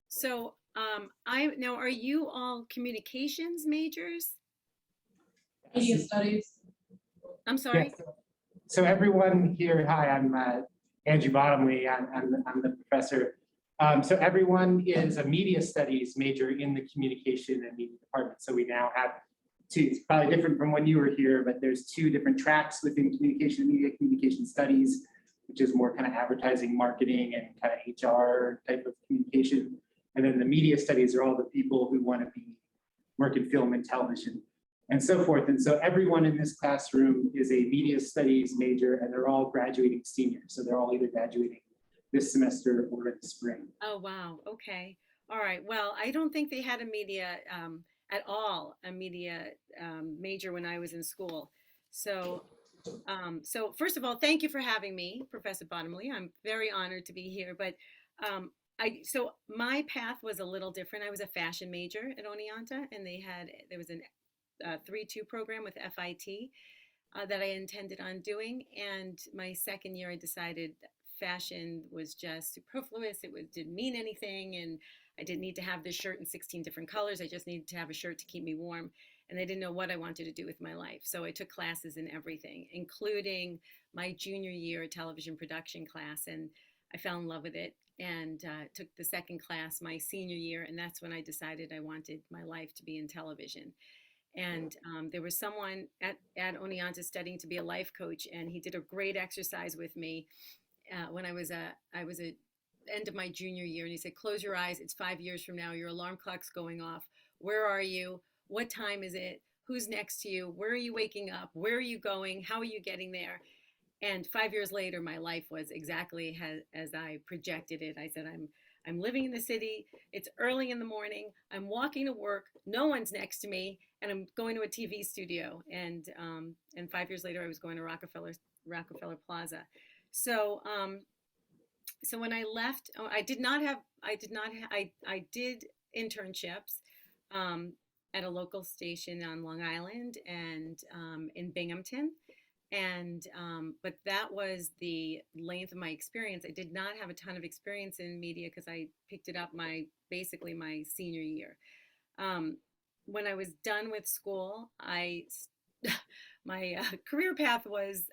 So, now, are you all communications majors? Media studies. I'm Yes. sorry. So everyone here, hi, I'm Andrew Bottomley. I'm the professor. So everyone is a media studies major in the communication and media department. So we now have two. It's probably different from when you were here, but there's two different tracks within communication and media: communication studies, which is more kind of advertising, marketing, and kind of HR type of communication. And then the media studies are all the people who want to work in film and television and so forth. And so everyone in this classroom is a media studies major, and they're all graduating seniors. So they're all either graduating this semester or in the spring. Oh, wow. Okay. All right. Well, I don't think they had a media at all, a media major when I was in school. So, so first of all, thank you for having me, Professor Bottomley. I'm very honored to be here. But so my path was a little different. I was a fashion major at Oneonta, and there was an 3-2 program with FIT that I intended on doing. And my second year, I decided fashion was just superfluous. Didn't mean anything. And I didn't need to have this shirt in 16 different colors. I just needed to have a shirt to keep me warm. And I didn't know what I wanted to do with my life. So I took classes in everything, including my junior year television production class. And I fell in love with it and took the second class my senior year. And that's when I decided I wanted my life to be in television. And there was someone at Oneonta studying to be a life coach, and he did a great exercise with me when I was at end of my junior year, and he said, "Close your eyes. It's 5 years from now. Your alarm clock's going off. Where are you? What time is it? Who's next to you? Where are you waking up? Where are you going? How are you getting there?" And 5 years later, my life was exactly as I projected it. I said, I'm living in the city. It's early in the morning. I'm walking to work. No one's next to me, and I'm going to a TV studio. And 5 years later, I was going to Rockefeller Plaza. So so when I left, oh, I did internships at a local station on Long Island and in Binghamton. And but that was the length of my experience. I did not have a ton of experience in media because I picked it up basically my senior year. Um, when I was done with school, my career path was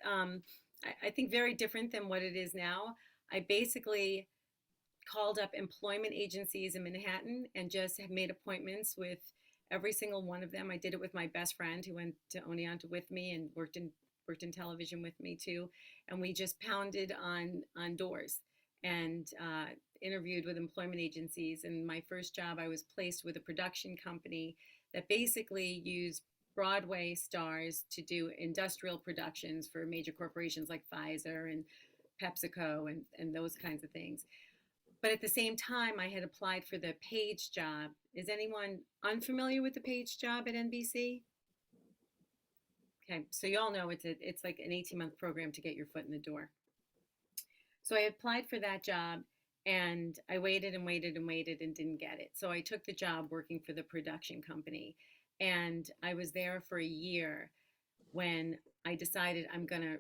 I think very different than what it is now. I basically called up employment agencies in Manhattan and just have made appointments with every single one of them. I did it with my best friend who went to Oneonta with me and worked in television with me too, and we just pounded on doors and interviewed with employment agencies. And my first job, I was placed with a production company that basically used Broadway stars to do industrial productions for major corporations like Pfizer and PepsiCo and those kinds of things. But at the same time, I had applied for the page job. Is anyone unfamiliar with the page job at NBC? Okay, so you all know it's like an 18-month program to get your foot in the door. So I applied for that job, and I waited and waited and waited and didn't get it. So I took the job working for the production company, and I was there for a year when I decided I'm going to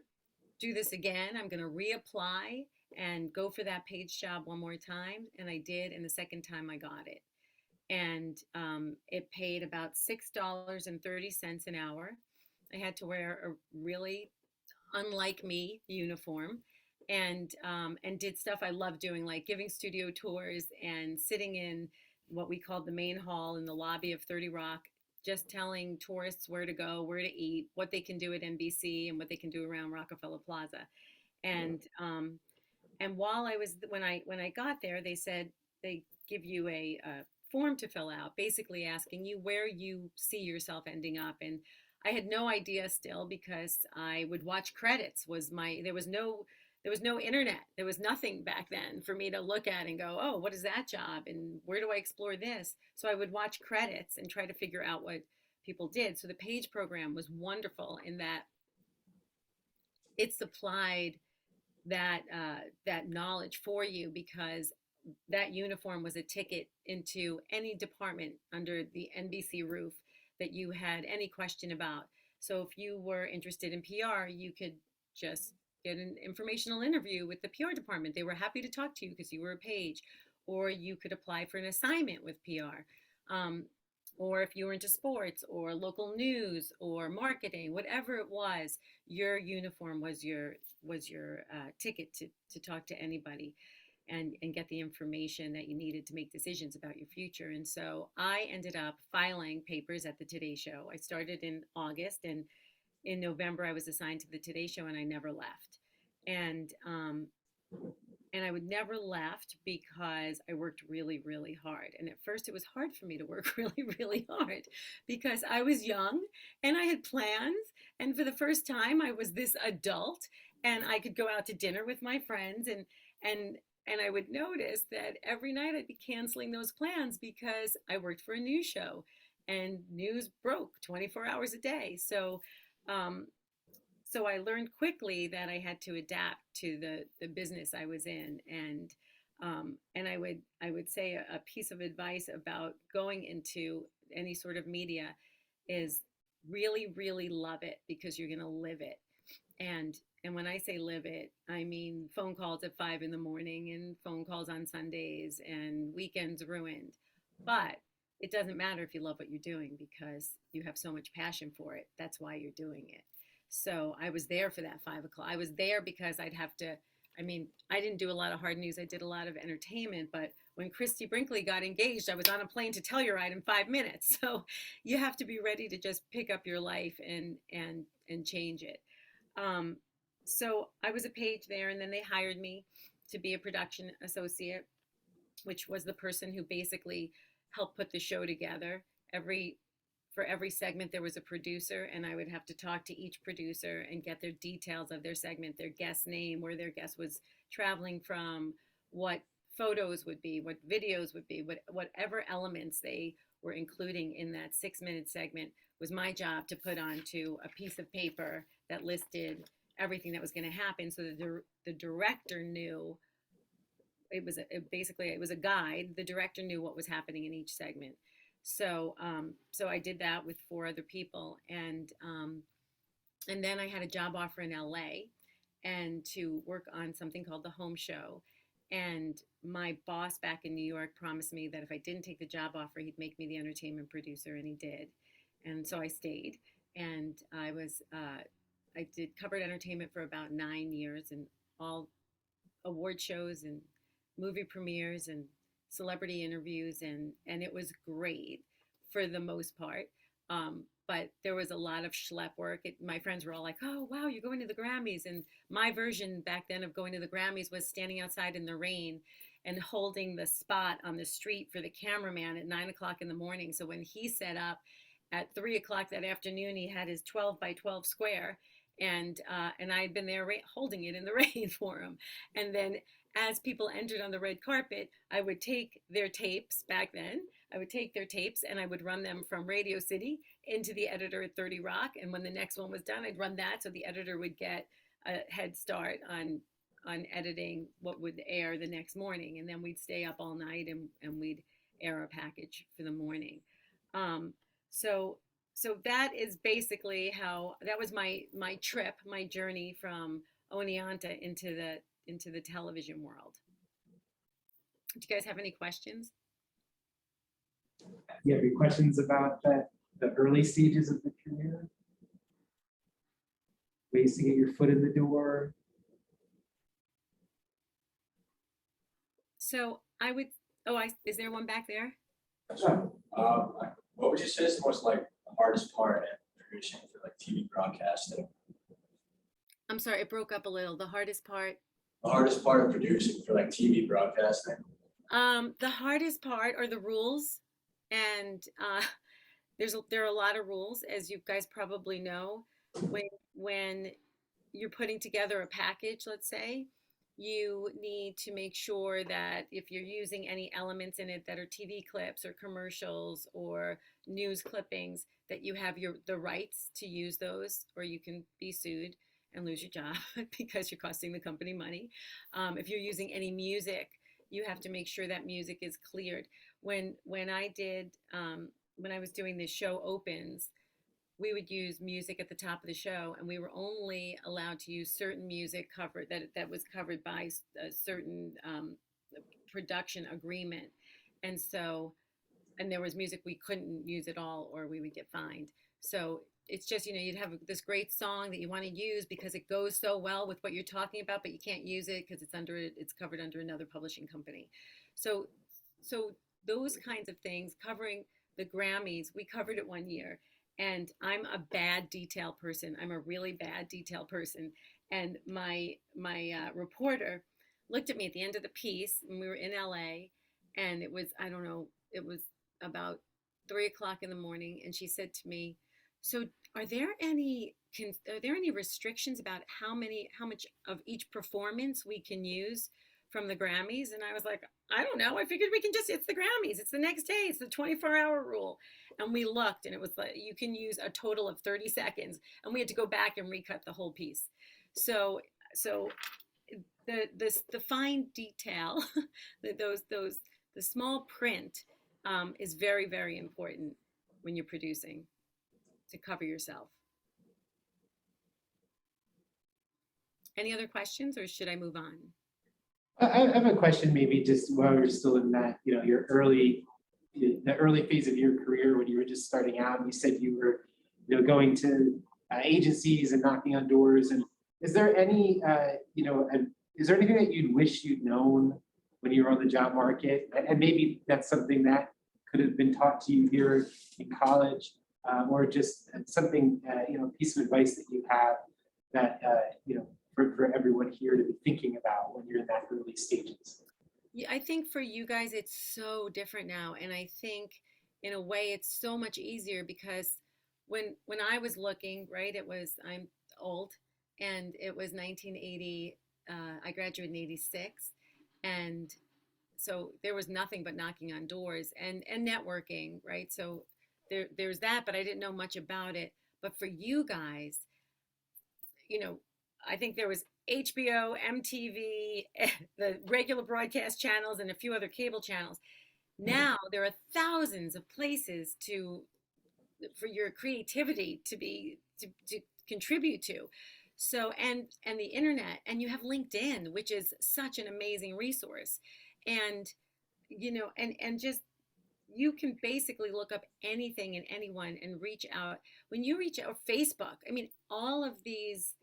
do this again. I'm going to reapply and go for that page job one more time. And I did. And the second time I got it. And it paid about $6.30 an hour. I had to wear a really unlike me uniform and did stuff I loved doing, like giving studio tours and sitting in what we called the main hall in the lobby of 30 Rock, just telling tourists where to go, where to eat, what they can do at NBC and what they can do around Rockefeller Plaza. And and while I was when I got there, they said they give you a form to fill out, basically asking you where you see yourself ending up. And I had no idea still because I would watch credits. There was no internet. There was nothing back then for me to look at and go, oh, what is that job? And where do I explore this? So I would watch credits and try to figure out what people did. So the PAGE program was wonderful in that it supplied that knowledge for you because that uniform was a ticket into any department under the NBC roof that you had any question about. So if you were interested in PR, you could just get an informational interview with the PR department. They were happy to talk to you because you were a page. or you could apply for an assignment with PR. Or if you were into sports or local news or marketing, whatever it was, your uniform was your ticket to talk to anybody and get the information that you needed to make decisions about your future. And so I ended up filing papers at the Today Show. I started in August, and in November I was assigned to the Today Show, and I never left. And I would never left because I worked really, really hard. And at first it was hard for me to work really, really hard because I was young and I had plans. And for the first time I was this adult and I could go out to dinner with my friends, and I would notice that every night I'd be canceling those plans because I worked for a news show and news broke 24 hours a day. So I learned quickly that I had to adapt to the business I was in, and I would say a piece of advice about going into any sort of media is really, really love it because you're going to live it. And when I say live it, I mean phone calls at 5 in the morning and phone calls on Sundays and weekends ruined. But it doesn't matter if you love what you're doing because you have so much passion for it. That's why you're doing it. So I was there for that 5 o'clock. I was there because I'd have to, I mean, I didn't do a lot of hard news. I did a lot of entertainment, but when Christy Brinkley got engaged, I was on a plane to Telluride in 5 minutes. So you have to be ready to just pick up your life and change it. So I was a page there, and then they hired me to be a production associate, which was the person who basically helped put the show together. For every segment there was a producer, and I would have to talk to each producer and get their details of their segment, their guest name, where their guest was traveling from, what photos would be, what videos would be, whatever elements they were including in that 6-minute segment was my job to put onto a piece of paper that listed everything that was going to happen, so that the director knew. It was a guide. The director knew what was happening in each segment. So I did that with 4 other people, and then I had a job offer in LA, and to work on something called the Home Show. And my boss back in New York promised me that if I didn't take the job offer, he'd make me the entertainment producer, and he did. And so I stayed, and I did covered entertainment for about 9 years, and all award shows and movie premieres and celebrity interviews, and it was great for the most part. But there was a lot of schlep work. My friends were all like, "Oh, wow, you're going to the Grammys." And my version back then of going to the Grammys was standing outside in the rain and holding the spot on the street for the cameraman at 9 o'clock in the morning. So when he set up at 3 o'clock that afternoon, he had his 12 by 12 square, and I had been there holding it in the rain for him. And then as people entered on the red carpet, I would take their tapes back then. I would take their tapes and I would run them from Radio City into the editor at 30 Rock. And when the next one was done, I'd run that so the editor would get a head start on editing what would air the next morning. And then we'd stay up all night and we'd air a package for the morning. So that is basically that was my trip, my journey from Oneonta into the television world. Do you guys have any questions? You have any questions about the early stages of the career? Ways to get your foot in the door? So is there one back there? Sure. What would you say is the most the hardest part at producing for TV broadcasting? I'm sorry, it broke up a little. The hardest part? The hardest part of producing for TV broadcasting? The hardest part are the rules, and there are a lot of rules, as you guys probably know. When you're putting together a package, let's say, you need to make sure that if you're using any elements in it that are TV clips or commercials or news clippings, that you have the rights to use those, or you can be sued and lose your job because you're costing the company money. If you're using any music, you have to make sure that music is cleared. When I was doing the show opens, we would use music at the top of the show, and we were only allowed to use certain music that was covered by certain production agreement. And so, and there was music we couldn't use at all or we would get fined. So it's just, you'd have this great song that you want to use because it goes so well with what you're talking about, but you can't use it because it's covered under another publishing company. So those kinds of things, covering the Grammys, we covered it one year. And I'm a bad detail person. I'm a really bad detail person. And my reporter looked at me at the end of the piece, and we were in LA, and it was, I don't know, it was about 3 o'clock in the morning, and she said to me, "So, are there any restrictions about how much of each performance we can use from the Grammys?" And I was like, "I don't know. I figured we can it's the Grammys. It's the next day. It's the 24-hour rule." And we looked, and it was like, you can use a total of 30 seconds. And we had to go back and recut the whole piece. So the fine detail, the small print is very, very important when you're producing to cover yourself. Any other questions, or should I move on? I have a question, maybe just while we're still in that, the early phase of your career when you were just starting out. And you said you were, going to agencies and knocking on doors. And is there any, is there anything that you'd wish you'd known when you were on the job market? And maybe that's something that could have been taught to you here in college, or just something, piece of advice that you have that, for everyone here to be thinking about when you're in that early stages. Yeah, I think for you guys, it's so different now. And I think in a way it's so much easier because when I was looking, right, I'm old, and it was 1980, I graduated in 86. And so there was nothing but knocking on doors and networking, right? So there's that, but I didn't know much about it. But for you guys, I think there was HBO, MTV, the regular broadcast channels, and a few other cable channels. Now there are thousands of places for your creativity to contribute to. So and the internet, and you have LinkedIn, which is such an amazing resource, and and just you can basically look up anything and anyone and reach out. When you reach out, Facebook, I mean, all of these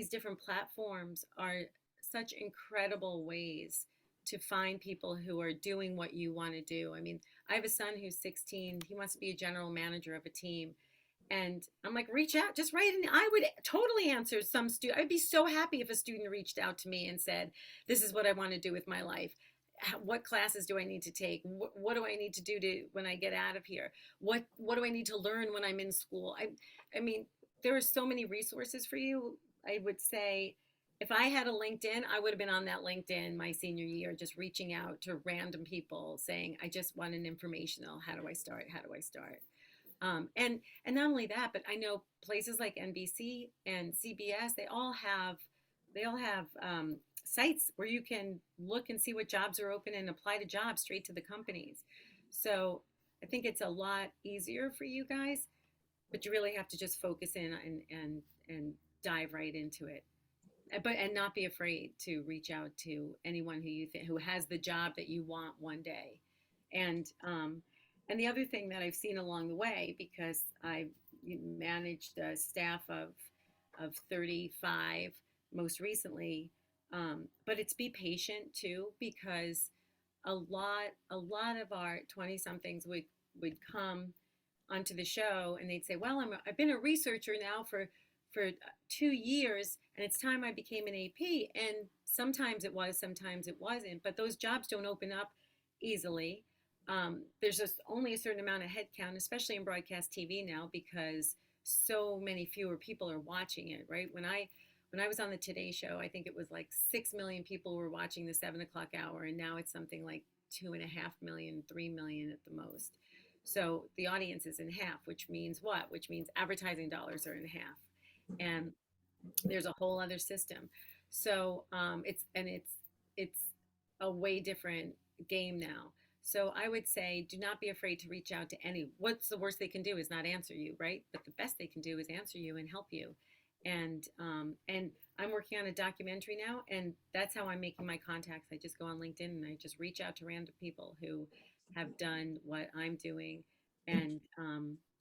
different platforms are such incredible ways to find people who are doing what you want to do. I mean, I have a son who's 16. He wants to be a general manager of a team. And I'm like, reach out, just write in. I would totally answer some student. I'd be so happy if a student reached out to me and said, "This is what I want to do with my life. What classes do I need to take? What do I need to do when I get out of here? What do I need to learn when I'm in school?" I mean, there are so many resources for you. I would say if I had a LinkedIn, I would have been on that LinkedIn my senior year, just reaching out to random people saying, "I just want an informational. How do I start? How do I start?" And not only that, but I know places like NBC and CBS, they all have sites where you can look and see what jobs are open and apply to jobs straight to the companies. So I think it's a lot easier for you guys, but you really have to just focus in and dive right into it. And not be afraid to reach out to anyone who has the job that you want one day. And the other thing that I've seen along the way, because I've managed a staff of 35 most recently, but it's be patient too, because a lot of our 20-somethings would come onto the show and they'd say, "Well, I've been a researcher now for 2 years, and it's time I became an AP." And sometimes it was, sometimes it wasn't, but those jobs don't open up easily. There's just only a certain amount of headcount, especially in broadcast TV now, because so many fewer people are watching it, right? When I was on the Today Show, I think it was like 6 million people were watching the 7 o'clock hour, and now it's something like 2.5 million, 3 million at the most. So the audience is in half, which means what? Which means advertising dollars are in half, and there's a whole other system. So it's a way different game now. So I would say, do not be afraid to reach out to what's the worst they can do is not answer you, right? But the best they can do is answer you and help you. And I'm working on a documentary now, and that's how I'm making my contacts. I just go on LinkedIn and I just reach out to random people who have done what I'm doing, and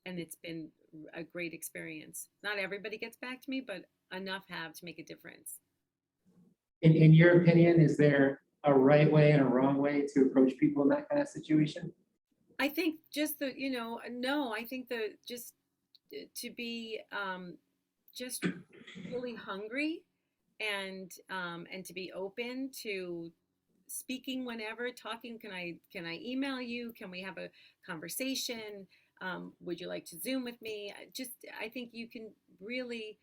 it's been a great experience. Not everybody gets back to me, but enough have to make a difference. In your opinion, is there a right way and a wrong way to approach people in that kind of situation? I think just the, no, I think the just to be just really hungry and to be open to speaking whenever, talking. Can I email you? Can we have a conversation? Would you like to Zoom with me? I think you can really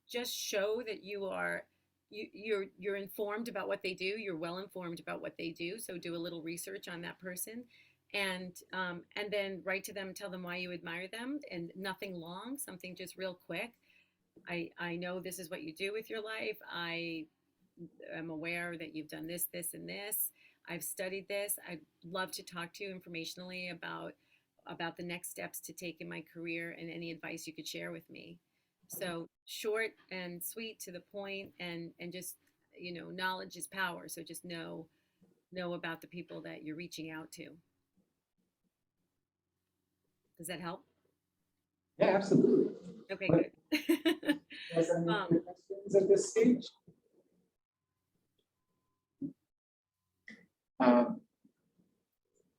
just show that you're informed about what they do. You're well informed about what they do. So do a little research on that person, and then write to them, tell them why you admire them, and nothing long, something just real quick. I know this is what you do with your life. I am aware that you've done this, this, and this. I've studied this. I'd love to talk to you informationally about the next steps to take in my career and any advice you could share with me. So short and sweet, to the point, and just, knowledge is power. So just know about the people that you're reaching out to. Does that help? Yeah, absolutely. Okay, good. Guys, any Um, other questions at this stage?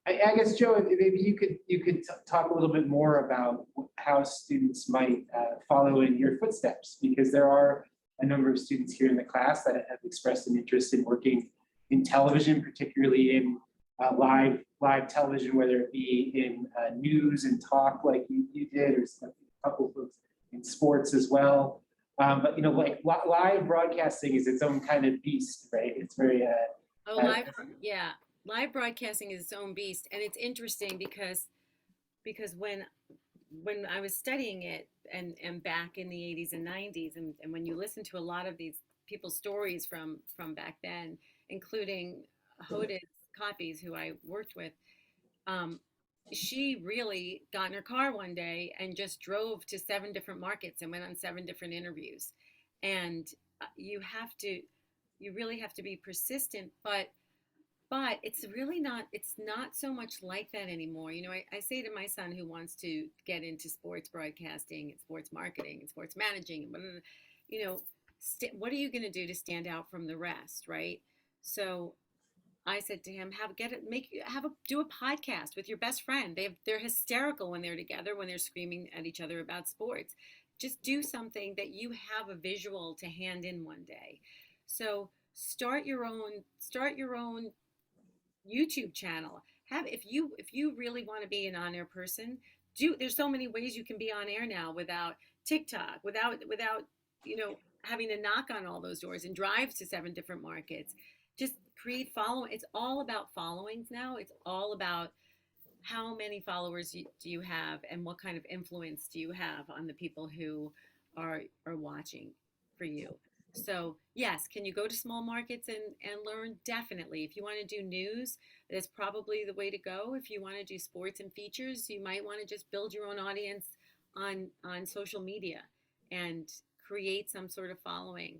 I guess, Joe, maybe you could talk a little bit more about how students might follow in your footsteps, because there are a number of students here in the class that have expressed an interest in working in television, particularly in live television, whether it be in news and talk like you did, or a couple of folks in sports as well. But like live broadcasting is its own kind of beast, right? It's very yeah, live broadcasting is its own beast, and it's interesting because when I was studying it, and back in the 80s and 90s, and when you listen to a lot of these people's stories from back then, including Hoda's Copies, who I worked with, she really got in her car one day and just drove to 7 different markets and went on 7 different interviews. And you really have to be persistent, but it's not so much like that anymore. I say to my son, who wants to get into sports broadcasting and sports marketing and sports managing, and blah, blah, blah, what are you going to do to stand out from the rest, right? So I said to him, do a podcast with your best friend. They're hysterical when they're together, when they're screaming at each other about sports. Just do something that you have a visual to hand in one day. So start your own YouTube channel. If you really want to be an on-air person, there's so many ways you can be on air now without TikTok, without having to knock on all those doors and drive to 7 different markets. Just create following. It's all about followings now. It's all about how many followers do you have, and what kind of influence do you have on the people who are watching for you. So yes, can you go to small markets and learn? Definitely. If you want to do news, that's probably the way to go. If you want to do sports and features, you might want to just build your own audience on social media and create some sort of following.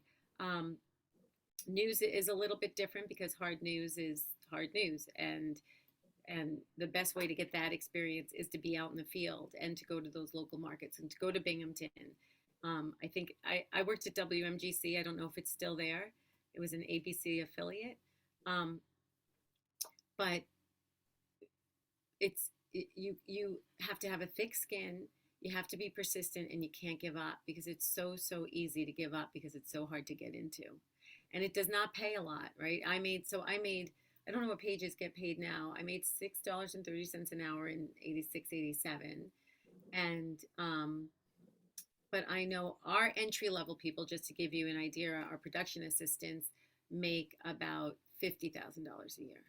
News is a little bit different, because hard news is hard news, and the best way to get that experience is to be out in the field and to go to those local markets and to go to Binghamton. I think I worked at WMGC. I don't know if it's still there. It was an ABC affiliate, but you have to have a thick skin. You have to be persistent, and you can't give up, because it's so easy to give up, because it's so hard to get into, and it does not pay a lot, right? I made I don't know what pages get paid now. I made $6.30 an hour in 86, 87, and but I know our entry level people, just to give you an idea, our production assistants make about $50,000 a year.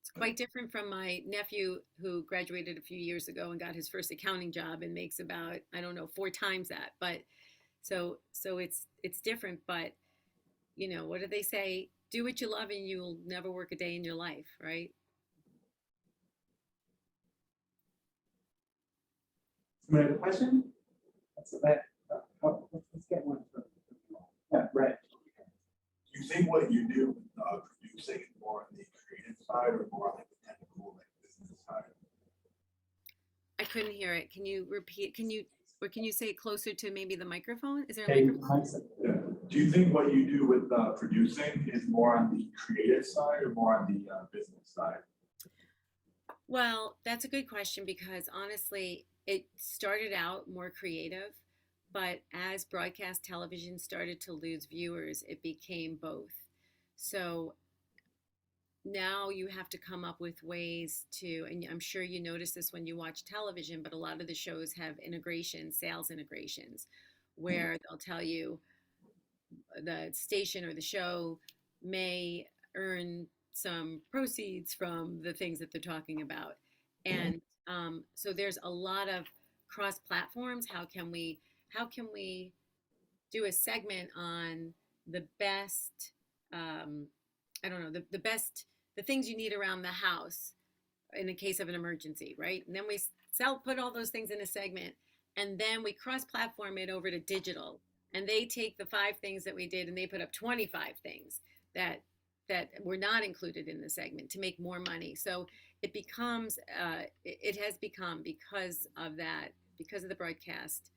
It's quite different from my nephew, who graduated a few years ago and got his first accounting job and makes about, I don't know, 4 times that. But so it's different. But what do they say? Do what you love and you'll never work a day in your life, right? Somebody have a question? Let's get one from you all. Yeah, right. Do you think what you do with producing is more on the creative side or more on like the technical, like business side? I couldn't hear it. Can you repeat? Or can you say it closer to maybe the microphone? Is there a Hey, microphone? Yeah. Do you think what you do with producing is more on the creative side or more on the business side? Well, that's a good question because honestly, it started out more creative, but as broadcast television started to lose viewers, it became both. So now you have to come up with ways to, and I'm sure you notice this when you watch television, but a lot of the shows have integrations, sales integrations, where they'll tell you the station or the show may earn some proceeds from the things that they're talking about. And so there's a lot of cross platforms. How can we do a segment on the best I don't know, the best, the things you need around the house in the case of an emergency, right? And then we put all those things in a segment, and then we cross-platform it over to digital, and they take the 5 things that we did, and they put up 25 things that were not included in the segment to make more money. So it becomes, it has become because of that, because of the broadcast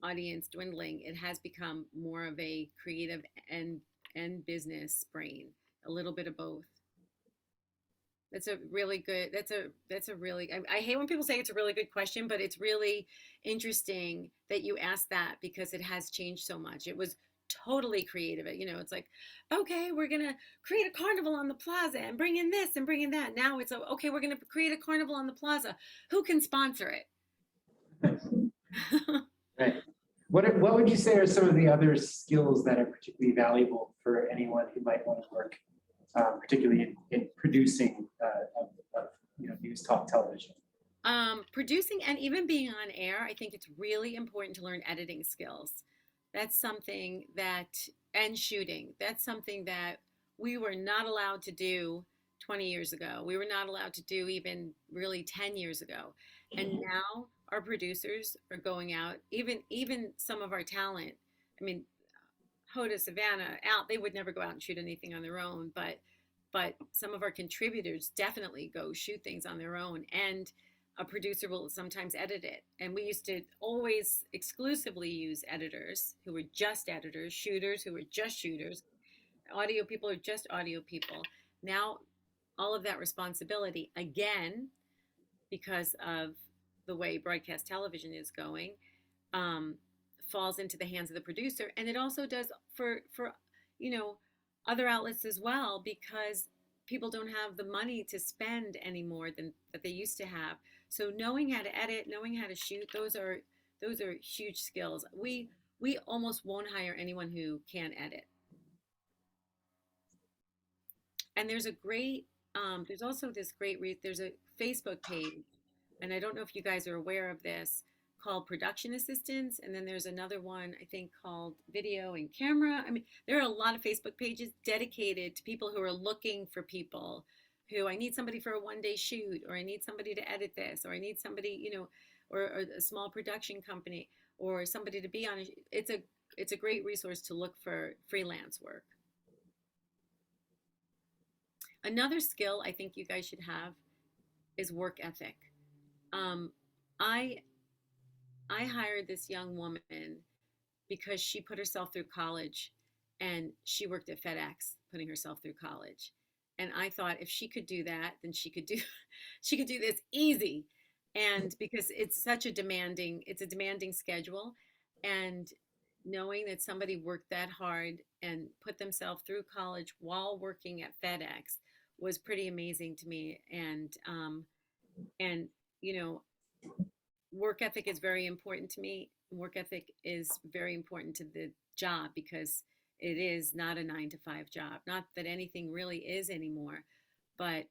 audience dwindling, it has become more of a creative and business brain, a little bit of both. That's a really good, that's a really, I hate when people say it's a really good question, but it's really interesting that you asked that because it has changed so much. It was totally creative. It's like, okay, we're going to create a carnival on the plaza and bring in this and bring in that. Now it's, okay, we're going to create a carnival on the plaza. Who can sponsor it? Right. What would you say are some of the other skills that are particularly valuable for anyone who might want to work, particularly in producing of news talk television? Producing and even being on air, I think it's really important to learn editing skills. That's something that, and shooting, that's something that we were not allowed to do 20 years ago. We were not allowed to do even really 10 years ago. And now our producers are going out, even some of our talent. I mean, Hoda, Savannah, Al, they would never go out and shoot anything on their own, but some of our contributors definitely go shoot things on their own, and a producer will sometimes edit it. And we used to always exclusively use editors who were just editors, shooters who were just shooters, audio people are just audio people. Now all of that responsibility, again, because of the way broadcast television is going, falls into the hands of the producer. And it also does for other outlets as well, because people don't have the money to spend any more than that they used to have. So knowing how to edit, knowing how to shoot, those are huge skills. We almost won't hire anyone who can't edit. And there's there's also this there's a Facebook page, and I don't know if you guys are aware of this, called Production Assistants. And then there's another one, I think, called Video and Camera. I mean, there are a lot of Facebook pages dedicated to people who are looking for people who, I need somebody for a one-day shoot, or I need somebody to edit this, or I need somebody, or a small production company, or somebody to be on. It's a great resource to look for freelance work. Another skill I think you guys should have is work ethic. I hired this young woman because she put herself through college, and she worked at FedEx putting herself through college. And I thought if she could do that, then she could do this easy. And because it's a demanding schedule, and knowing that somebody worked that hard and put themselves through college while working at FedEx was pretty amazing to me. And work ethic is very important to me. Work ethic is very important to the job because it is not a 9-to-5 job. Not that anything really is anymore, but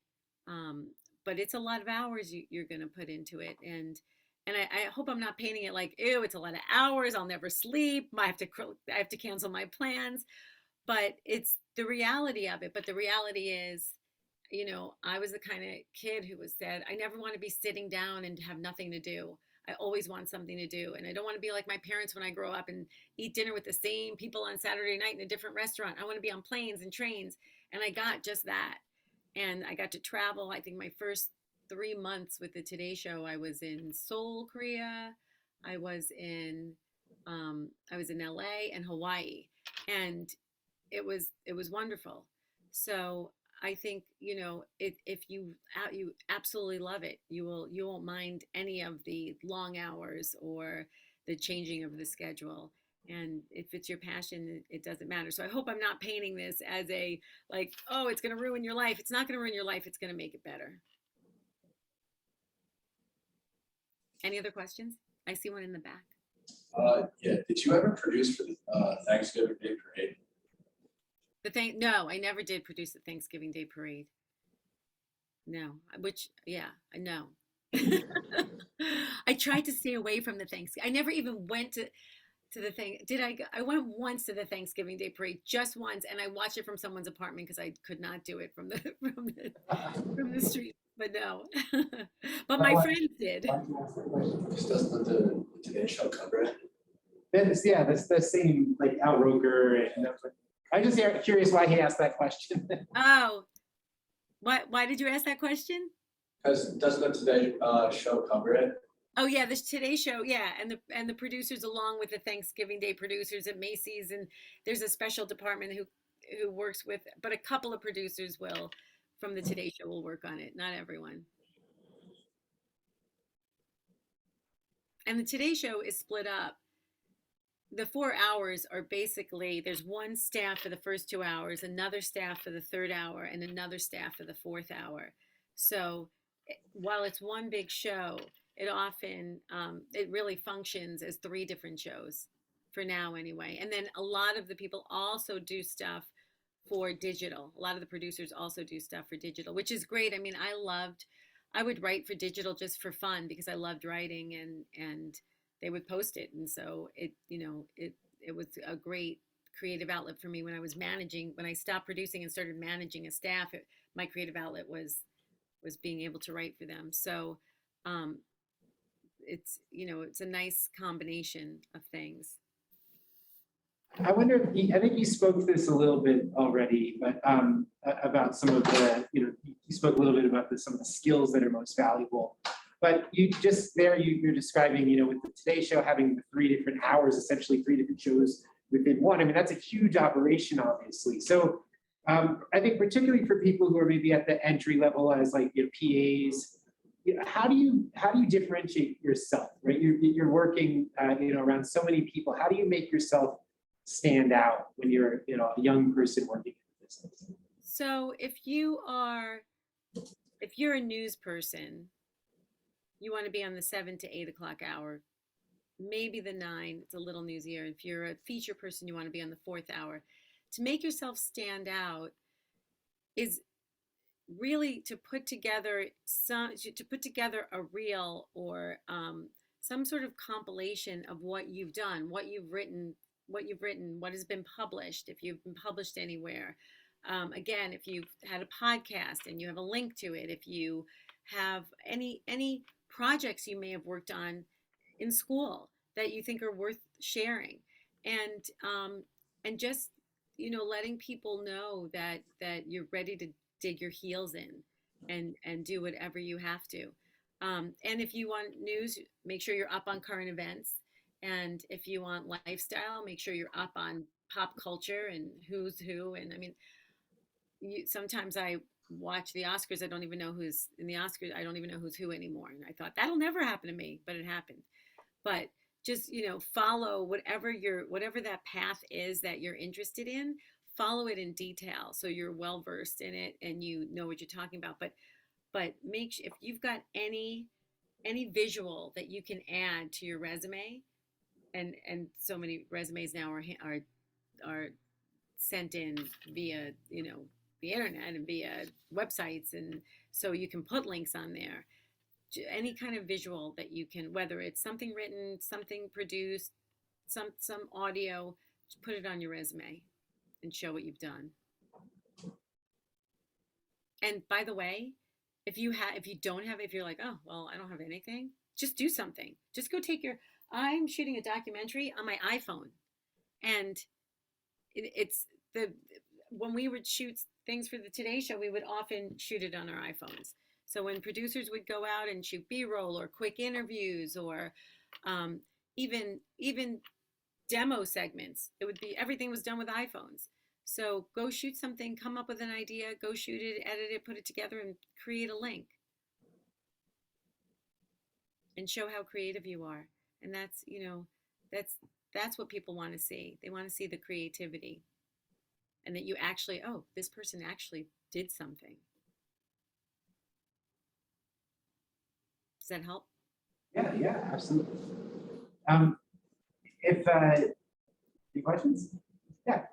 it's a lot of hours you're going to put into it. And I hope I'm not painting it like, ew, it's a lot of hours. I'll never sleep. I have to cancel my plans. But it's the reality of it. But the reality is, I was the kind of kid who said, I never want to be sitting down and have nothing to do. I always want something to do. And I don't want to be like my parents when I grow up and eat dinner with the same people on Saturday night in a different restaurant. I want to be on planes and trains. And I got just that. And I got to travel. I think my first 3 months with the Today Show, I was in Seoul, Korea. I was in LA and Hawaii. And it was wonderful. So I think, you know, if you absolutely love it, you won't mind any of the long hours or the changing of the schedule. And if it's your passion, it doesn't matter. So I hope I'm not painting this as a like, oh, it's going to ruin your life. It's not going to ruin your life. It's going to make it better. Any other questions? I see one in the back. Yeah, did you ever produce for the Thanksgiving Day Parade? No, I never did produce the Thanksgiving Day Parade. No, no. I tried to stay away from the Thanksgiving. I never even went to the thing. Did I go? I went once to the Thanksgiving Day Parade, just once, and I watched it from someone's apartment because I could not do it from the street. But no, but my friends did. Just doesn't the Today Show cover it? That's the same, like Al Roker. And I'm just curious why he asked that question. Oh, why did you ask that question? Because doesn't the Today Show cover it? Oh yeah, the Today Show, yeah, and the producers along with the Thanksgiving Day producers at Macy's, and there's a special department who works with, but a couple of producers will from the Today Show will work on it, not everyone. And the Today Show is split up. The 4 hours are basically, there's one staff for the first 2 hours, another staff for the third hour, and another staff for the fourth hour. So while it's one big show, it often, it really functions as 3 different shows for now anyway. And then a lot of the people also do stuff for digital. A lot of the producers also do stuff for digital, which is great. I mean, I would write for digital just for fun because I loved writing, and they would post it. And so it was a great creative outlet for me when I stopped producing and started managing a staff. My creative outlet was being able to write for them. So it's a nice combination of things. I wonder if I think you spoke to this a little bit already, but about some of the, you spoke a little bit about some of the skills that are most valuable. But you're describing, with the Today Show having the 3 different hours, essentially 3 different shows within one. I mean, that's a huge operation, obviously. So I think particularly for people who are maybe at the entry level as like PAs, how do you differentiate yourself, right? You're working, around so many people. How do you make yourself stand out when you're, a young person working in business? So if you're a news person, you want to be on the 7 to 8 o'clock hour, maybe the 9. It's a little newsier. If you're a feature person, you want to be on the 4th hour. To make yourself stand out is really to put together a reel or some sort of compilation of what you've done, what you've written, what has been published, if you've been published anywhere. Again, if you've had a podcast and you have a link to it, if you have any projects you may have worked on in school that you think are worth sharing, and just letting people know that you're ready to dig your heels in and do whatever you have to. And if you want news, make sure you're up on current events. And if you want lifestyle, make sure you're up on pop culture and who's who. And I mean, sometimes I watch the Oscars. I don't even know who's in the Oscars. I don't even know who's who anymore. And I thought that'll never happen to me, but it happened. But just, follow whatever that path is that you're interested in, follow it in detail. So you're well versed in it and you know what you're talking about. But make sure if you've got any visual that you can add to your resume, and so many resumes now are sent in via, the internet and via websites. And so you can put links on there, any kind of visual that you can, whether it's something written, something produced, some audio, just put it on your resume and show what you've done. And by the way, if you're like, oh, well, I don't have anything, just do something. Just go take your, I'm shooting a documentary on my iPhone. And it's the, when we would shoot things for the Today Show, we would often shoot it on our iPhones. So when producers would go out and shoot B-roll or quick interviews or even demo segments, it would be, everything was done with iPhones. So go shoot something, come up with an idea, go shoot it, edit it, put it together, and create a link. And show how creative you are. And that's, you know, that's what people want to see. They want to see the creativity. And that you actually, oh, this person actually did something. Does that help? Yeah, absolutely. If any questions? Yeah.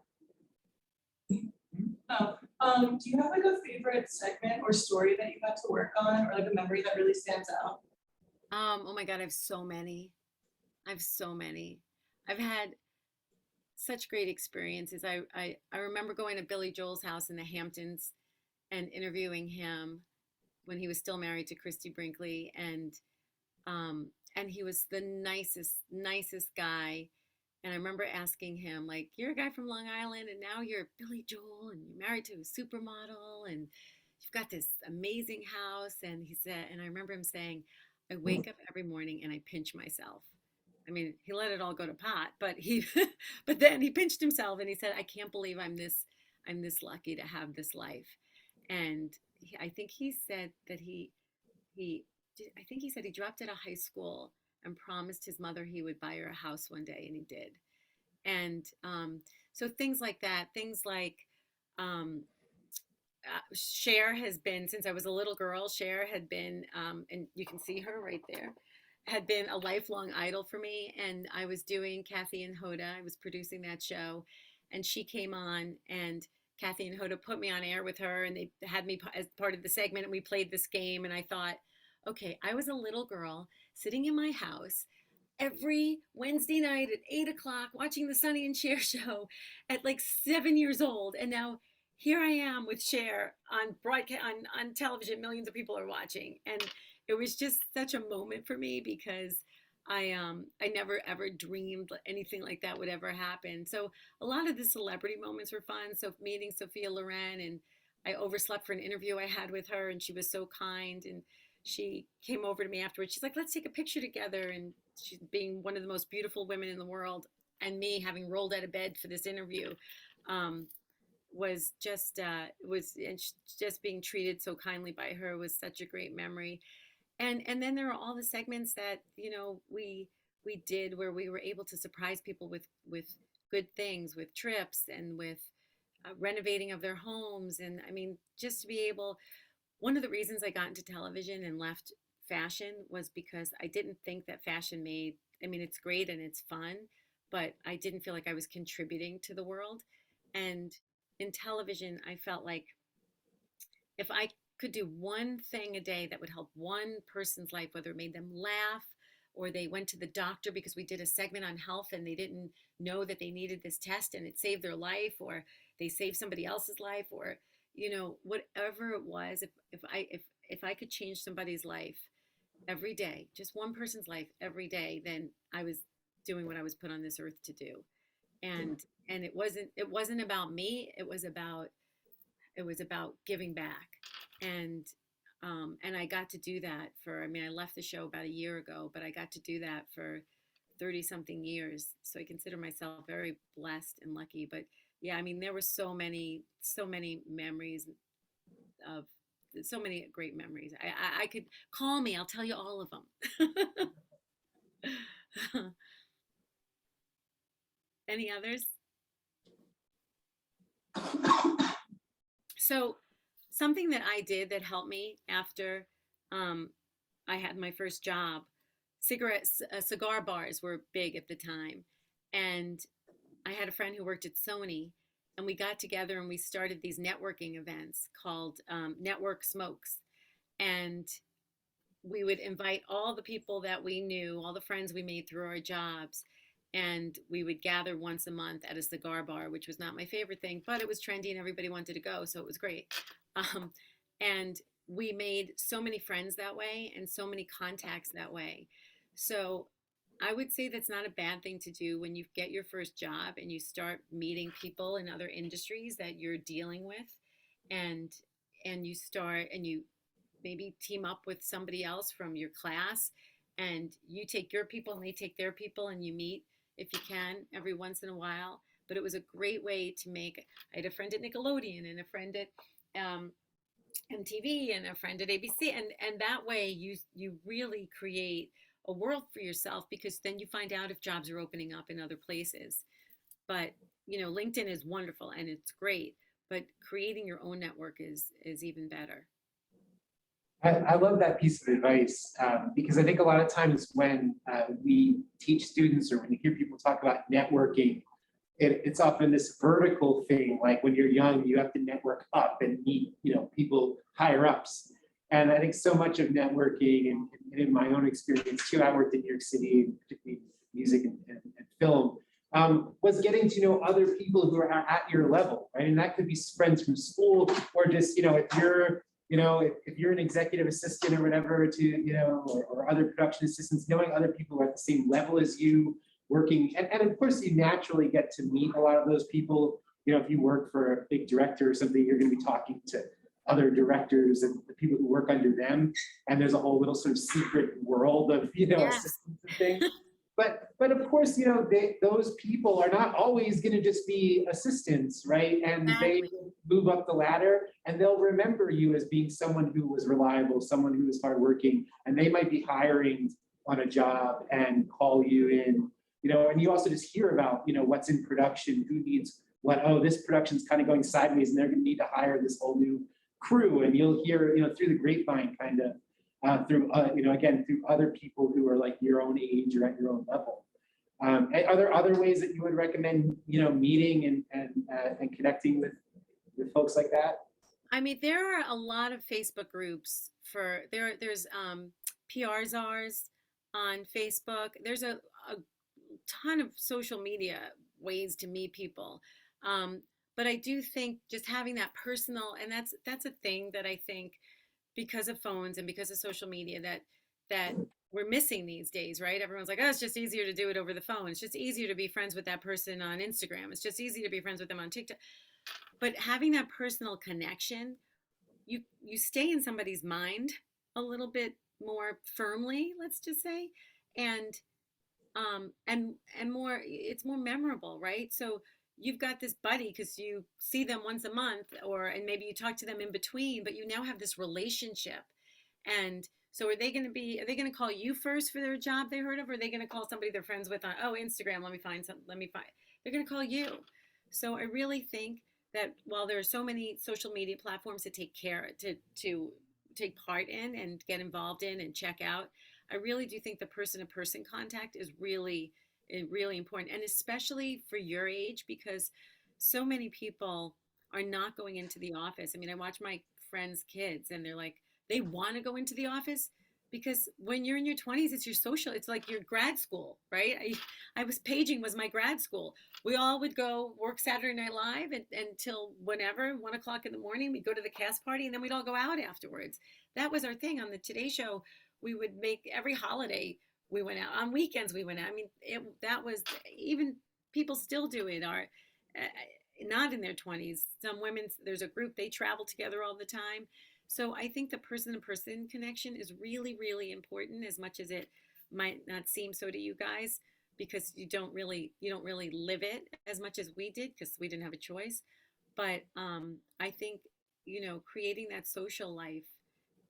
Do you have like a favorite segment or story that you got to work on, or like a memory that really stands out? Oh my God, I have so many. I've had such great experiences. I remember going to Billy Joel's house in the Hamptons and interviewing him when he was still married to Christy Brinkley, and he was the nicest guy. And I remember asking him, like, you're a guy from Long Island, and now you're Billy Joel, and you're married to a supermodel, and you've got this amazing house. And he said, and I remember him saying, I wake up every morning and I pinch myself. I mean, he let it all go to pot, but but then he pinched himself and he said, I can't believe I'm this lucky to have this life. And I think he said that I think he said he dropped out of high school and promised his mother he would buy her a house one day, and he did. And so things like that, things like Cher has been, since I was a little girl, Cher had been, and you can see her right there, had been a lifelong idol for me. And I was doing Kathy and Hoda, I was producing that show, and she came on, and Kathy and Hoda put me on air with her, and they had me as part of the segment, and we played this game. And I thought, okay, I was a little girl sitting in my house every Wednesday night at 8 o'clock watching the Sonny and Cher show at like 7 years old. And now here I am with Cher on broadcast, on television, millions of people are watching. And it was just such a moment for me because I never ever dreamed anything like that would ever happen. So a lot of the celebrity moments were fun. So meeting Sophia Loren, and I overslept for an interview I had with her, and she was so kind, and she came over to me afterwards. She's like, let's take a picture together. And she's being one of the most beautiful women in the world, and me having rolled out of bed for this interview, was just and just being treated so kindly by her was such a great memory. And then there are all the segments that, you know, we did where we were able to surprise people with good things, with trips, and with renovating of their homes. And I mean, just to be able, one of the reasons I got into television and left fashion was because I didn't think that fashion made, I mean, it's great and it's fun, but I didn't feel like I was contributing to the world. And in television, I felt like if I could do one thing a day that would help one person's life, whether it made them laugh or they went to the doctor because we did a segment on health and they didn't know that they needed this test and it saved their life, or they saved somebody else's life, or, you know, whatever it was, if I could change somebody's life every day, just one person's life every day, then I was doing what I was put on this earth to do. And it wasn't about me. It was about giving back. And I got to do that for, I mean, I left the show about a year ago, but I got to do that for 30 something years. So I consider myself very blessed and lucky. But yeah, I mean, there were so many memories of, so many great memories. I could, call me, I'll tell you all of them. Any others? So something that I did that helped me after I had my first job, cigar bars were big at the time. And I had a friend who worked at Sony, and we got together and we started these networking events called Network Smokes. And we would invite all the people that we knew, all the friends we made through our jobs, and we would gather once a month at a cigar bar, which was not my favorite thing, but it was trendy and everybody wanted to go, so it was great. And we made so many friends that way and so many contacts that way. So I would say that's not a bad thing to do when you get your first job and you start meeting people in other industries that you're dealing with, and you start and you maybe team up with somebody else from your class, and you take your people and they take their people, and you meet if you can every once in a while. But it was a great way to make. I had a friend at Nickelodeon and a friend at MTV and a friend at ABC, and that way you really create a world for yourself, because then you find out if jobs are opening up in other places. But LinkedIn is wonderful and it's great, but creating your own network is even better. I love that piece of advice, because I think a lot of times when we teach students or when you hear people talk about networking, it's often this vertical thing. Like when you're young, you have to network up and meet, people higher ups. And I think so much of networking, and in my own experience too, I worked in New York City, particularly music and film, was getting to know other people who are at your level, right? And that could be friends from school, or just, if you're an executive assistant or whatever or other production assistants, knowing other people who are at the same level as you, working, and of course you naturally get to meet a lot of those people. If you work for a big director or something, you're going to be talking to other directors and the people who work under them, and there's a whole little sort of secret world of Yes. assistants and things. But of course, those people are not always going to just be assistants, right? And Exactly. they move up the ladder, and they'll remember you as being someone who was reliable, someone who was hardworking, and they might be hiring on a job and call you in. And you also just hear about, what's in production, who needs what. Oh, this production's kind of going sideways, and they're going to need to hire this whole new crew. And you'll hear, through the grapevine, kind of through, again, through other people who are like your own age or at your own level. And are there other ways that you would recommend, meeting and connecting with folks like that? I mean, there are a lot of Facebook groups for there's PR czars on Facebook. There's a ton of social media ways to meet people. But I do think just having that personal, and that's a thing that I think, because of phones and because of social media, that we're missing these days, right? Everyone's like, oh, it's just easier to do it over the phone. It's just easier to be friends with that person on Instagram. It's just easy to be friends with them on TikTok. But having that personal connection, you stay in somebody's mind a little bit more firmly, let's just say, and more, it's more memorable, right? So you've got this buddy because you see them once a month, and maybe you talk to them in between, but you now have this relationship. And so are they going to call you first for their job they heard of, or are they going to call somebody they're friends with on, oh, Instagram, they're going to call you. So I really think that while there are so many social media platforms to take take part in and get involved in and check out, I really do think the person-to-person contact is really important, and especially for your age, because so many people are not going into the office. I mean, I watch my friends' kids, and they're like, they want to go into the office because when you're in your 20s, it's like your grad school, right? Paging was my grad school. We all would go work Saturday Night Live until whenever, 1 o'clock in the morning. We'd go to the cast party, and then we'd all go out afterwards. That was our thing on the Today Show. We would make every holiday we went out. On weekends we went out. I mean, that was, even people still do it, are not in their 20s. Some women, there's a group, they travel together all the time. So I think the person-to-person connection is really, really important, as much as it might not seem so to you guys, because you don't really live it as much as we did, because we didn't have a choice. But I think, creating that social life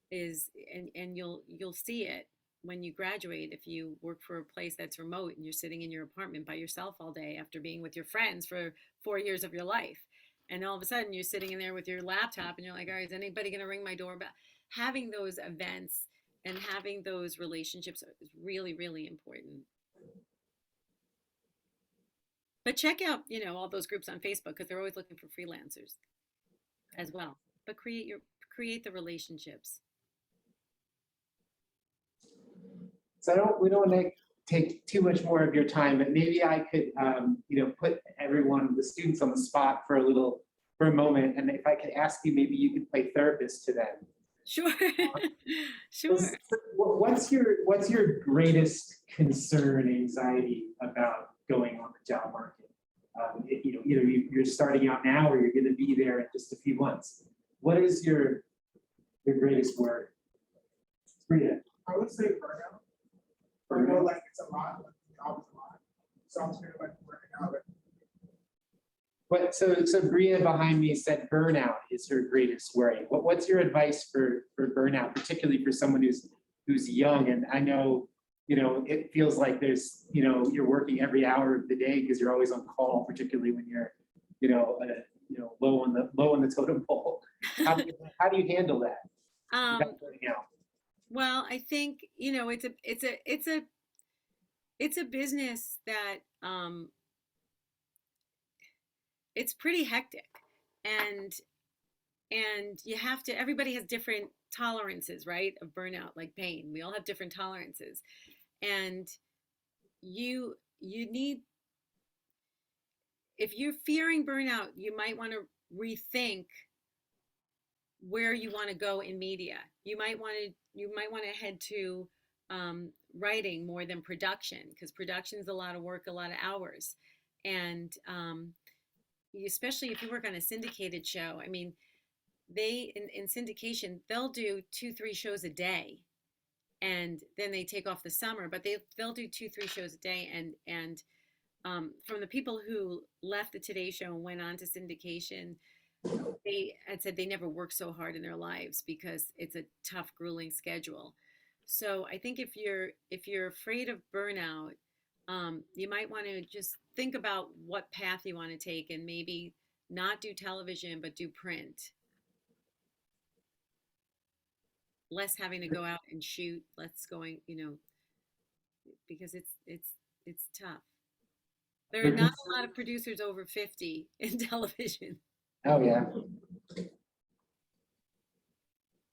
is, and you'll see it when you graduate. If you work for a place that's remote and you're sitting in your apartment by yourself all day after being with your friends for 4 years of your life, and all of a sudden you're sitting in there with your laptop and you're like, all right, is anybody going to ring my doorbell? Having those events and having those relationships is really, really important. But check out, all those groups on Facebook, because they're always looking for freelancers as well. But create the relationships. So we don't want to take too much more of your time, but maybe I could, put the students on the spot for a moment. And if I could ask you, maybe you could play therapist to them. Sure. Sure. What's your greatest concern, anxiety about going on the job market? Either you're starting out now or you're going to be there in just a few months. What is your greatest worry? Bria. I would say burnout. Burnout, like it's a lot, like the job is a lot. Sounds good, like working out. But so Bria behind me said burnout is her greatest worry. What's your advice for burnout, particularly for someone who's young? And I know, it feels like there's, you're working every hour of the day because you're always on call, particularly when you're, low on the totem pole. How do you handle that? Without burning out? Well, I think, it's a business that it's pretty hectic, and you have to, everybody has different tolerances, right, of burnout, like pain. We all have different tolerances, and you need, if you're fearing burnout, you might want to rethink where you want to go in media. You might want to head to writing more than production, because production's a lot of work, a lot of hours, and especially if you work on a syndicated show. I mean, they in syndication, they'll do 2-3 shows a day, and then they take off the summer, but they'll do 2-3 shows a day, and from the people who left the Today Show and went on to syndication, they had said they never worked so hard in their lives because it's a tough, grueling schedule. So I think if you're afraid of burnout, you might want to just think about what path you want to take, and maybe not do television, but do print. Less having to go out and shoot, less going, because it's tough. There are not a lot of producers over 50 in television. Oh yeah.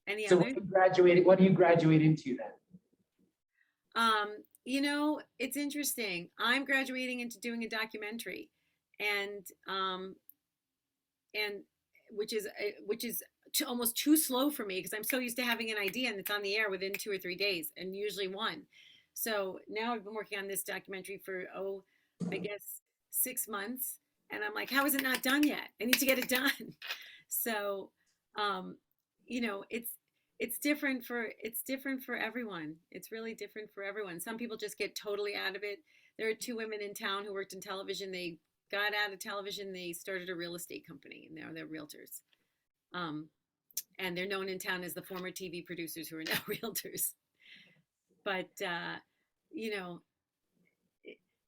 Any So others? what do you graduate into then? It's interesting. I'm graduating into doing a documentary, and which is almost too slow for me, because I'm so used to having an idea and it's on the air within 2 or 3 days, and usually one. So now I've been working on this documentary for, I guess 6 months, and I'm like, how is it not done yet? I need to get it done. So, it's different for everyone. It's really different for everyone. Some people just get totally out of it. There are 2 women in town who worked in television. They got out of television. They started a real estate company, and now they're realtors. And they're known in town as the former TV producers who are now realtors. But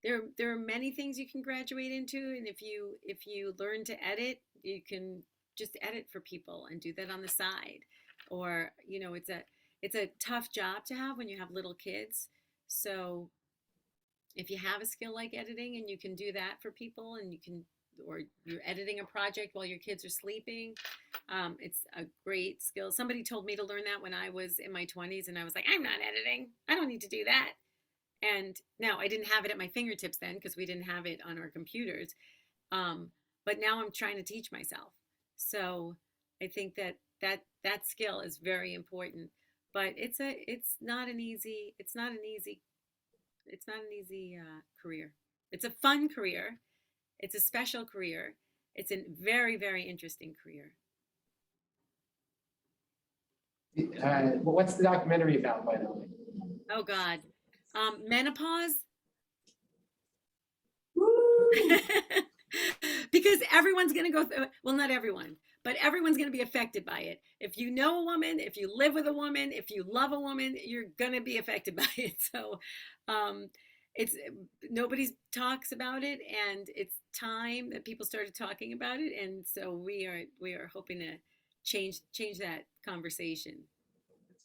there are many things you can graduate into, and if you learn to edit, you can just edit for people and do that on the side. Or it's a tough job to have when you have little kids. So if you have a skill like editing and you can do that for people, and or you're editing a project while your kids are sleeping, it's a great skill. Somebody told me to learn that when I was in my 20s, and I was like, I'm not editing. I don't need to do that. And now I didn't have it at my fingertips then, because we didn't have it on our computers. But now I'm trying to teach myself. So I think that skill is very important. But it's not an easy career. It's a fun career. It's a special career. It's a very, very interesting career. What's the documentary about, by the way? Oh God, menopause. Because everyone's going to go through, well, not everyone, but everyone's going to be affected by it. If you know a woman, if you live with a woman, if you love a woman, you're going to be affected by it. So nobody talks about it, and it's time that people started talking about it. And so we are hoping to change that conversation.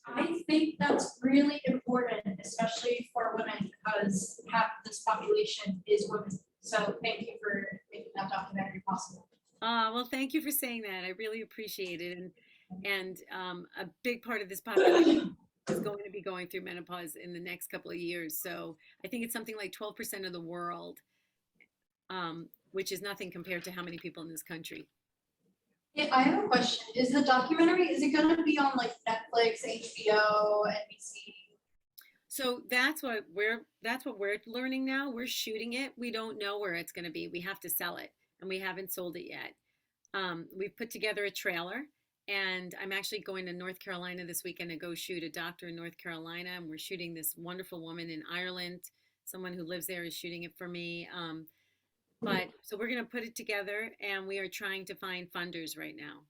I think that's really important, especially for women, because half this population is women. So thank you for making that documentary possible. Well, thank you for saying that. I really appreciate it. And a big part of this population is going to be going through menopause in the next couple of years. So I think it's something like 12% of the world, which is nothing compared to how many people in this country. Yeah, I have a question. Is the documentary, is it gonna be on like Netflix, HBO, NBC? So that's what we're learning now. We're shooting it. We don't know where it's going to be. We have to sell it, and we haven't sold it yet. We've put together a trailer, and I'm actually going to North Carolina this weekend to go shoot a doctor in North Carolina, and we're shooting this wonderful woman in Ireland. Someone who lives there is shooting it for me. But so we're going to put it together, and we are trying to find funders right now,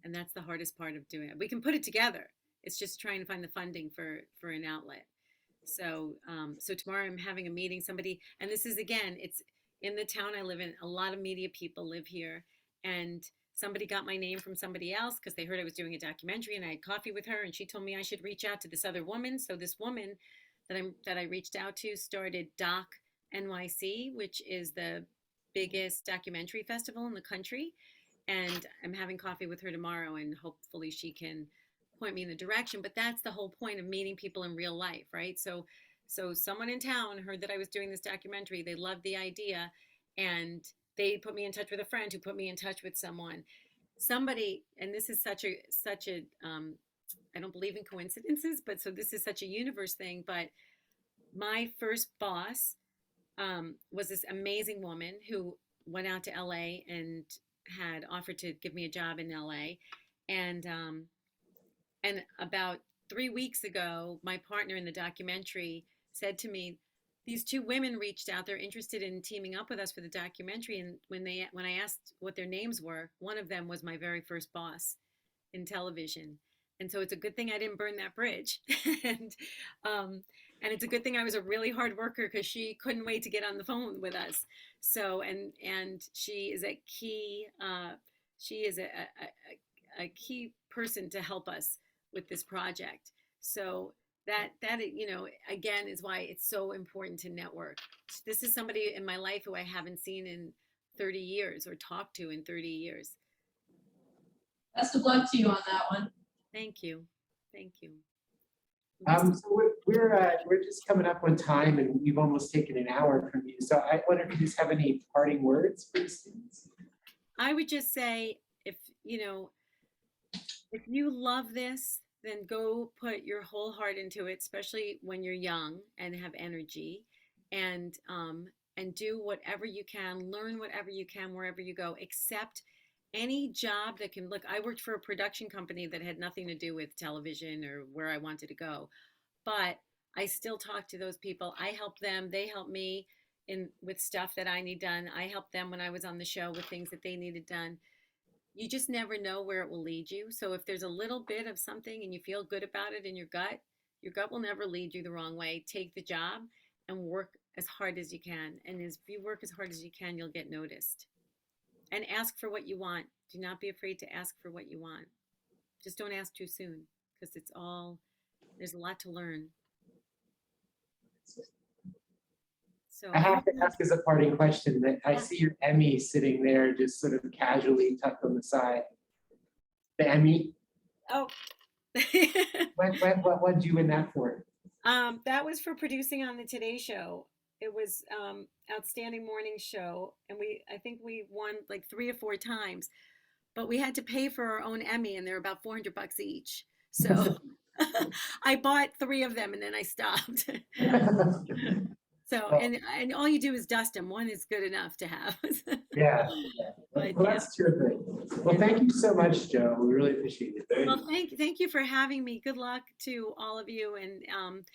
and that's the hardest part of doing it. We can put it together. It's just trying to find the funding for an outlet. So tomorrow I'm having a meeting. Somebody, and this is again, it's in the town I live in. A lot of media people live here, and somebody got my name from somebody else because they heard I was doing a documentary, and I had coffee with her, and she told me I should reach out to this other woman. So this woman that I reached out to started Doc NYC, which is the biggest documentary festival in the country, and I'm having coffee with her tomorrow, and hopefully she can point me in the direction. But that's the whole point of meeting people in real life, right? So someone in town heard that I was doing this documentary. They loved the idea, and they put me in touch with a friend who put me in touch with somebody. And this is such a I don't believe in coincidences, but so this is such a universe thing. But my first boss was this amazing woman who went out to LA and had offered to give me a job in LA, and about 3 weeks ago, my partner in the documentary said to me, "These two women reached out. They're interested in teaming up with us for the documentary." And when I asked what their names were, one of them was my very first boss in television. And so it's a good thing I didn't burn that bridge. and and it's a good thing I was a really hard worker because she couldn't wait to get on the phone with us. So and she is a key a key person to help us with this project. So that again is why it's so important to network. This is somebody in my life who I haven't seen in 30 years or talked to in 30 years. Best of luck to you on that one. Thank you. Thank you. So we're just coming up on time, and we've almost taken an hour from you. So I wonder if you just have any parting words for the students. I would just say, if you love this, then go put your whole heart into it, especially when you're young and have energy, and do whatever you can, learn whatever you can wherever you go, accept any job that can look. I worked for a production company that had nothing to do with television or where I wanted to go, but I still talk to those people. I help them, they help me with stuff that I need done. I helped them when I was on the show with things that they needed done. You just never know where it will lead you. So if there's a little bit of something and you feel good about it in your gut will never lead you the wrong way. Take the job and work as hard as you can. And if you work as hard as you can, you'll get noticed. And ask for what you want. Do not be afraid to ask for what you want. Just don't ask too soon, because there's a lot to learn. So I have to ask as a parting question that I see your Emmy sitting there just sort of casually tucked on the side. The Emmy, Oh. what did you win that for? That was for producing on the Today Show. It was outstanding morning show, and I think we won like 3 or 4 times, but we had to pay for our own Emmy, and they're about $400 each. So I bought 3 of them, and then I stopped. So and all you do is dust them. One is good enough to have. Yeah. Well, that's terrific. Well, thank you so much, Joe. We really appreciate it. Well, thank you for having me. Good luck to all of you, and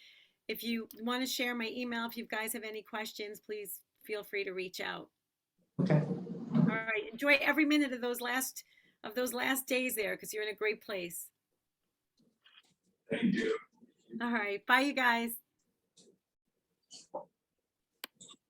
if you want to share my email, if you guys have any questions, please feel free to reach out. Okay. All right. Enjoy every minute of those last days there, because you're in a great place. Thank you. All right. Bye, you guys.